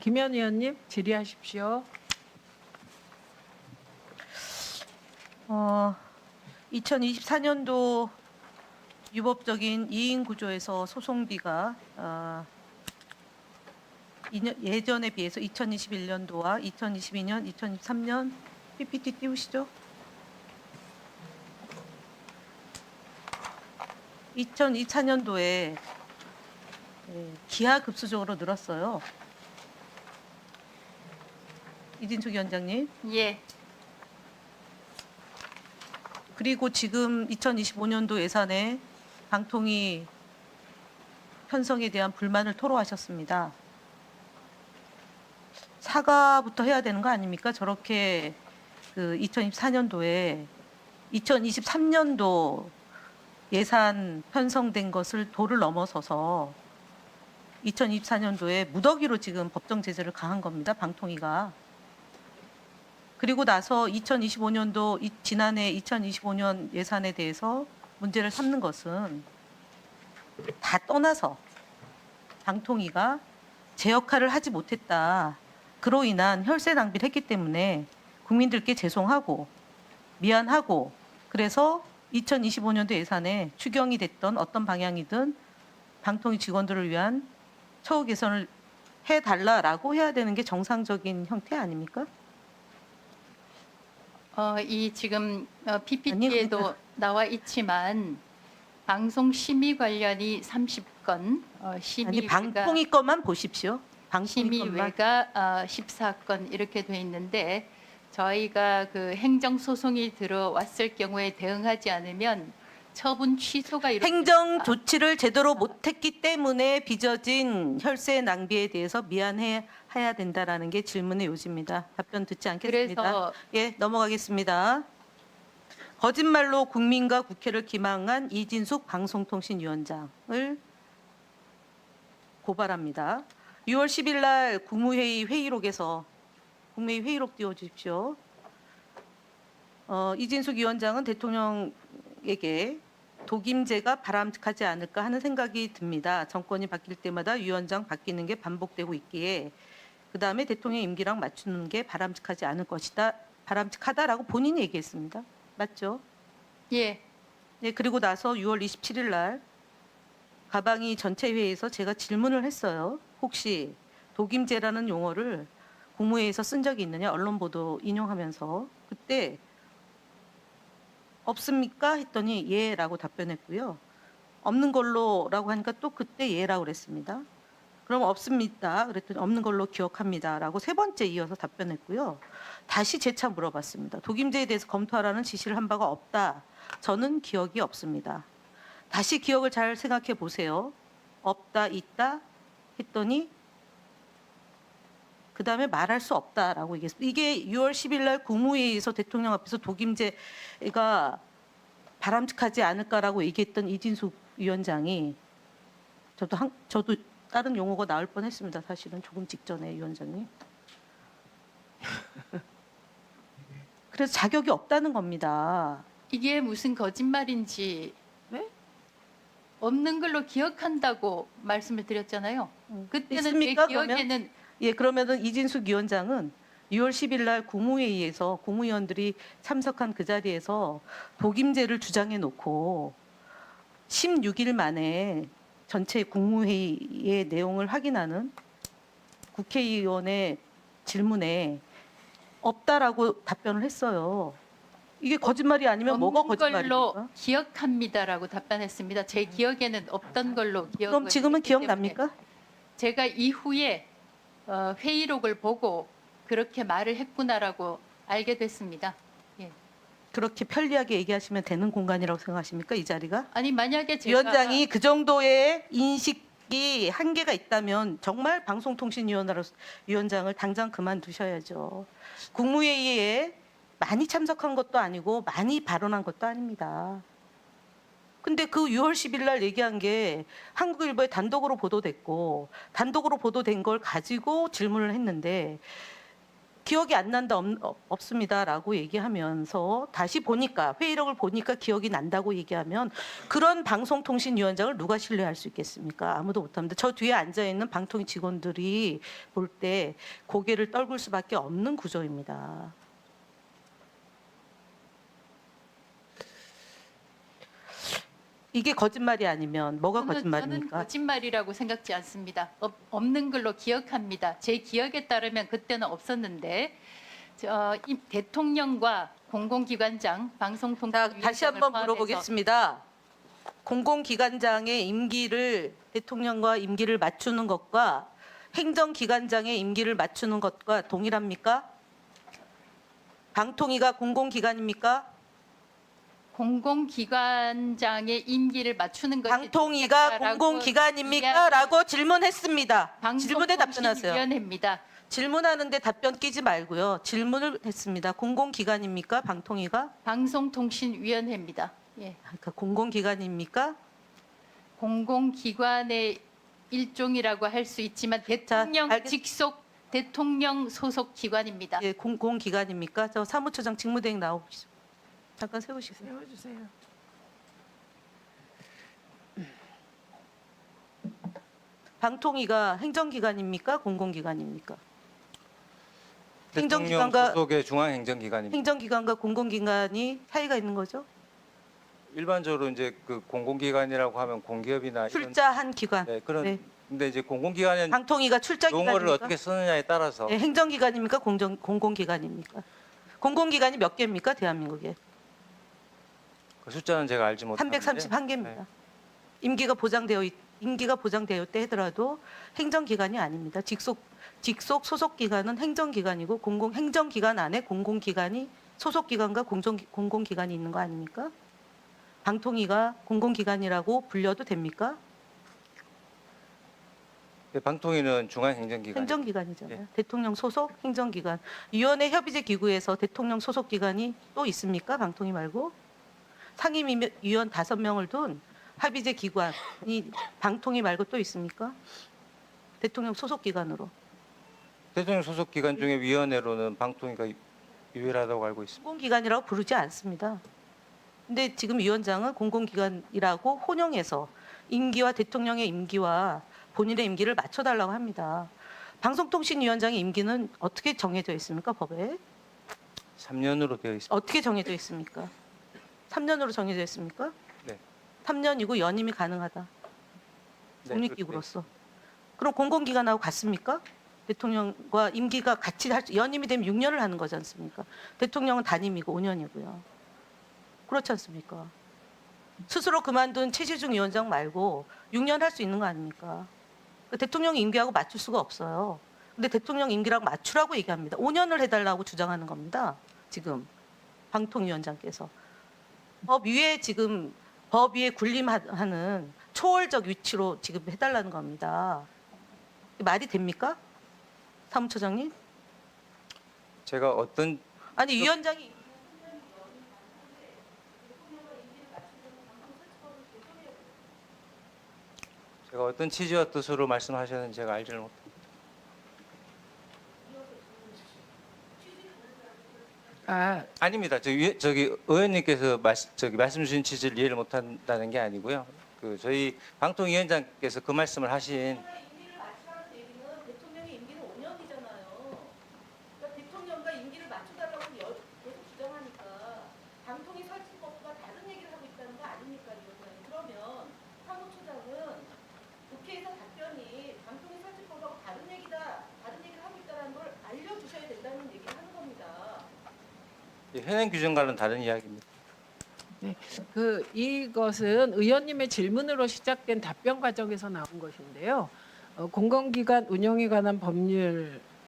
김현 의원님 질의하십시오. 2024년도 유법적인 이인 구조에서 소송비가 예전에 비해서 2021년도와 2022년, 2023년 PPT 띄우시죠? 2024년도에 기하급수적으로 늘었어요. 이진숙 위원장님. 예, 그리고 지금 2025년도 예산에 방통위 편성에 대한 불만을 토로하셨습니다. 사과부터 해야 되는 거 아닙니까? 저렇게 그 2024년도에 2023년도 예산 편성된 것을 도를 넘어서서 2024년도에 무더기로 지금 법정 제재를 가한 겁니다. 방통위가. 그리고 나서 2025년도 지난해 2025년 예산에 대해서 문제를 삼는 것은 다 떠나서 방통위가 제 역할을 하지 못했다. 그로 인한 혈세 낭비를 했기 때문에 국민들께 죄송하고 미안하고 그래서 2025년도 예산에 추경이 됐던 어떤 방향이든 방통위 직원들을 위한 처우 개선을 해달라라고 해야 되는 게 정상적인 형태 아닙니까? 이 지금 PPT에도 아니, 나와 있지만 방송 심의 관련이 30건, 아니 방통위 것만 보십시오. 방통위 것만. 심의외가 14건 이렇게 돼 있는데 저희가 그 행정 소송이 들어왔을 경우에 대응하지 않으면 처분 취소가 행정 조치를 제대로 못했기 때문에 빚어진 혈세 낭비에 대해서 미안해야 된다라는 게 질문의 요지입니다. 답변 듣지 않겠습니다. 그래서 예, 넘어가겠습니다. 거짓말로 국민과 국회를 기망한 이진숙 방송통신위원장을 고발합니다. 6월 10일 날 국무회의 회의록에서 국무회의 회의록 띄워주십시오. 이진숙 위원장은 대통령에게 독임제가 바람직하지 않을까 하는 생각이 듭니다. 정권이 바뀔 때마다 위원장 바뀌는 게 반복되고 있기에 그 다음에 대통령 임기랑 맞추는 게 바람직하지 않을 것이다. 바람직하다라고 본인이 얘기했습니다. 맞죠? 예, 네, 그리고 나서 6월 27일 날 가방이 전체 회의에서 제가 질문을 했어요. 혹시 독임제라는 용어를 국무회의에서 쓴 적이 있느냐? 언론 보도 인용하면서 그때 없습니까? 했더니 예라고 답변했고요. 없는 걸로라고 하니까 또 그때 예라고 그랬습니다. 그럼 없습니다. 그랬더니 없는 걸로 기억합니다라고 세 번째 이어서 답변했고요. 다시 재차 물어봤습니다. 독임제에 대해서 검토하라는 지시를 한 바가 없다. 저는 기억이 없습니다. 다시 기억을 잘 생각해 보세요. 없다, 있다 했더니 그 다음에 말할 수 없다라고 얘기했습니다. 이게 6월 10일 날 국무회의에서 대통령 앞에서 독임제가 바람직하지 않을까라고 얘기했던 이진숙 위원장이 저도 다른 용어가 나올 뻔했습니다. 사실은 조금 직전에 위원장님. 그래서 자격이 없다는 겁니다. 이게 무슨 거짓말인지 왜? 없는 걸로 기억한다고 말씀을 드렸잖아요. 그때는 제 있습니까, 기억에는 예, 그러면은 이진숙 위원장은 6월 10일 날 국무회의에서 국무위원들이 참석한 그 자리에서 독임제를 주장해 놓고 16일 만에 전체 국무회의의 내용을 확인하는 국회의원의 질문에 없다라고 답변을 했어요. 이게 거짓말이 아니면 뭐가 없는 걸로 거짓말입니까? 기억합니다라고 답변했습니다. 제 기억에는 없던 걸로 기억을 그럼 지금은 했기 기억납니까? 때문에 제가 이후에 회의록을 보고 그렇게 말을 했구나라고 알게 됐습니다. 예. 그렇게 편리하게 얘기하시면 되는 공간이라고 생각하십니까? 이 자리가? 아니 만약에 제가 위원장이 그 정도의 인식이 한계가 있다면 정말 방송통신위원장을 당장 그만두셔야죠. 국무회의에 많이 참석한 것도 아니고 많이 발언한 것도 아닙니다. 근데 그 6월 10일 날 얘기한 게 한국일보에 단독으로 보도됐고 단독으로 보도된 걸 가지고 질문을 했는데 기억이 안 난다 없습니다라고 얘기하면서 다시 보니까 회의록을 보니까 기억이 난다고 얘기하면 그런 방송통신위원장을 누가 신뢰할 수 있겠습니까? 아무도 못합니다. 저 뒤에 앉아 있는 방통위 직원들이 볼 때 고개를 떨굴 수밖에 없는 구조입니다. 이게 거짓말이 아니면 뭐가 저는 거짓말입니까? 거짓말이라고 생각지 않습니다. 없는 걸로 기억합니다. 제 기억에 따르면 그때는 없었는데 이 대통령과 공공기관장, 자, 방송통신위원장을 다시 한번 포함해서 물어보겠습니다. 공공기관장의 임기를 대통령과 임기를 맞추는 것과 행정기관장의 임기를 맞추는 것과 동일합니까? 방통위가 공공기관입니까? 공공기관장의 임기를 맞추는 것이 방통위가 좋겠다라고 공공기관입니까? 라고 질문했습니다. 질문에 답변하세요. 방송통신위원회입니다. 질문하는데 답변 끼지 말고요. 질문을 했습니다. 공공기관입니까? 방통위가? 방송통신위원회입니다. 예. 그러니까 공공기관입니까? 공공기관의 일종이라고 할 수 있지만 대통령 직속 대통령 소속 기관입니다. 예, 공공기관입니까? 저 사무처장 직무대행 나오시죠. 잠깐 세우시세요. 세워주세요. 방통위가 행정기관입니까? 공공기관입니까? 대통령 행정기관과 소속의 중앙행정기관입니다. 행정기관과 공공기관이 차이가 있는 거죠? 일반적으로 이제 그 공공기관이라고 하면 공기업이나 출자한 기관. 이런 그런 네. 근데 이제 공공기관은 방통위가 출자 용어를 기관입니까? 어떻게 쓰느냐에 따라서 네, 행정기관입니까? 공공기관입니까? 공공기관이 몇 개입니까? 대한민국에 그 숫자는 제가 알지 못하는데 331개입니다. 네. 임기가 보장되어 있다 하더라도 행정기관이 아닙니다. 직속 소속 기관은 행정기관이고 행정기관 안에 공공기관이 소속기관과 공공기관이 있는 거 아닙니까? 방통위가 공공기관이라고 불려도 됩니까? 네, 방통위는 중앙행정기관. 행정기관이잖아요. 예. 대통령 소속 행정기관. 위원회 협의제 기구에서 대통령 소속 기관이 또 있습니까? 방통위 말고? 상임위원 5명을 둔 합의제 기관이 방통위 말고 또 있습니까? 대통령 소속 기관으로. 대통령 소속 기관 중에 위원회로는 방통위가 유일하다고 알고 있습니다. 공공기관이라고 부르지 않습니다. 근데 지금 위원장은 공공기관이라고 혼용해서 임기와 대통령의 임기와 본인의 임기를 맞춰달라고 합니다. 방송통신위원장의 임기는 어떻게 정해져 있습니까? 법에? 3년으로 되어 있습니다. 어떻게 정해져 있습니까? 3년으로 정해져 있습니까? 네. 3년이고 연임이 가능하다. 네, 독립기구로서. 그럼 공공기관하고 같습니까? 대통령과 임기가 같이 연임이 되면 6년을 하는 거지 않습니까? 대통령은 단임이고 5년이고요. 그렇지 않습니까? 스스로 그만둔 최시중 위원장 말고 6년 할 수 있는 거 아닙니까? 대통령 임기하고 맞출 수가 없어요. 근데 대통령 임기랑 맞추라고 얘기합니다. 5년을 해달라고 주장하는 겁니다. 지금 방통위원장께서. 법 위에 군림하는 초월적 위치로 지금 해달라는 겁니다. 말이 됩니까? 사무처장님? 제가 어떤 아니 위원장이 취지와 뜻으로 말씀하셨는지 제가 알지를 못합니다. 아닙니다. 저기 의원님께서 말씀 주신 취지를 이해를 못한다는 게 아니고요. 그 저희 방통위원장께서 그 말씀을 하신 임기를 맞추라는 얘기는 대통령의 임기는 5년이잖아요. 그러니까 대통령과 임기를 맞춰달라고 계속 주장하니까 방통위 설치법과 다른 얘기를 하고 있다는 거 아닙니까, 위원장님? 그러면 사무처장은 국회에서 답변이 방통위 설치법하고 다른 얘기를 하고 있다는 걸 알려주셔야 된다는 얘기를 하는 겁니다. 현행 규정과는 다른 이야기입니다. 이것은 의원님의 질문으로 시작된 답변 과정에서 나온 것인데요. 공공기관 운영에 관한 법률